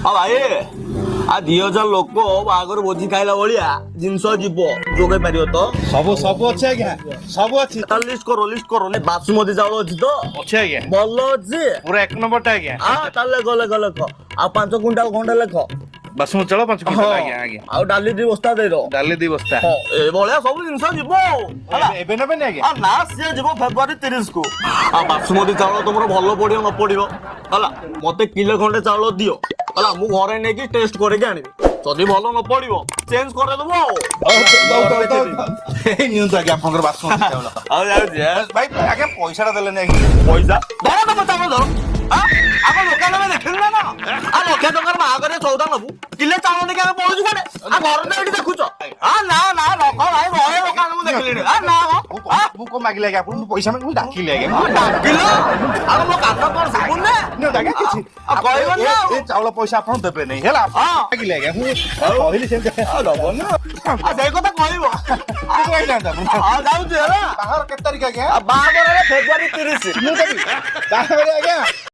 ହଁ ଭାଇ ଆ 2000 ଲୋକ ବାହାଘର ଭୋଜି ଖାଇଲା ଭଳିଆ ଜିନିଷ ଯିବ ଯୋଗାଇ ପାରିବ ତ? ସବୁ ସବୁ ଅଛି ଆଜ୍ଞା, ସବୁ ଅଛି। ତାହେଲେ ଲିଷ୍ଟ କର ବାସୁମତୀ ଚାଉଳ ଅଛି ତ? ଅଛି ଆଜ୍ଞା, ଭଲ ଅଛି। ପୁରା 1 ନମ୍ବରଟା ଆଜ୍ଞା। ତାହେଲେ ଲେଖ ଆଉ 5 କୁଇଣ୍ଟାଲ ଖଣ୍ଡେ ଲେଖ। ବାସୁମତୀ ଚାଉଳ 5 କୁଇଣ୍ଟାଲ ଆଜ୍ଞା ଆଜ୍ଞା। ଆଉ ଡାଲି 2 ବସ୍ତା ଦେଇଦବ। ଡାଲି 2 ବସ୍ତା। ଏଭଳିଆ ସବୁ ଜିନିଷ ଯିବ ହେଲା। ଏବେ ନେବେନି ଆଜ୍ଞା? ନା ସିଏ ଯିବ ଫେବୃଆରୀ 30 କୁ। ଆଉ ବାସୁମତୀ ଚାଉଳ ତମର ଭଲ ପଡିବ ନ ପଡିବ ହେଲା, ମତେ କିଲୋ ଖଣ୍ଡେ ଚାଉଳ ଦିଅ ହେଲା, ମୁଁ ଘରେ ନେଇକି ଟେଷ୍ଟ କରିକି ଆଣିବି। ଯଦି ଭଲ ନ ପଡିବ ଚେଞ୍ଜ କରିଦେବୁ ଆଉ। ଏଇ ନିଅନ୍ତୁ ଆଜ୍ଞା ଆପଣଙ୍କର ବାସୁମତୀ ଚାଉଳ। ଆଉ ଯାଉଛି ଭାଇ ଆଜ୍ଞା ପଇସାଟା ଦେଲେନି ଆଜ୍ଞା। ପଇସା ଧର ତମ ଚାଉଳ ଧର। ଆମ ଦୋକାନ ଆମେ ଦେଖିଲୁ ନା କଣ? ଆଉ 1,00,000 ଟଙ୍କାର ବାହାଘରରେ ସଉଦା ନବୁ, କିଲେ ଚାଉଳ ନେଇକି ଆମେ ପଳଉଛୁ କୁଆଡେ? ଘର ତ ଏଠି ଦେଖୁଛ। ନା ରଖ ଭାଇ, ବହେ ଦୋକାନ ମୁଁ ଦେଖିଲିଣି। ମୁଁ କଣ ମାଗିଲି ଆଜ୍ଞା ଆପଣଙ୍କୁ? ପଇସା ମୁଁ ଡାକିଲି ଆଜ୍ଞା। ଡାକିଲ ଆଉ ମୋ କାନ କଣ ଶୁଭୁନି? ନିଅନ୍ତୁ ଆଜ୍ଞା କିଛି କହିବନି ଆଉ। ଏ ଚାଉଳ ପଇସା ଆପଣ ଦେବେ ନାହିଁ ହେଲା। ମାଗିଲି ଆଜ୍ଞା, ମୁଁ କହିଲି ସେମିତି ଦବନି। ସେଇ କଥା କହିବ। ଯାଉଛି ହେଲା। ବାହାର କେତେ ତାରିଖ ଆଜ୍ଞା? ବାହାଘରରେ ଫେବୃଆରୀ 30। ମୁଁ ଦେବି ବାହାର ଆଜ୍ଞା।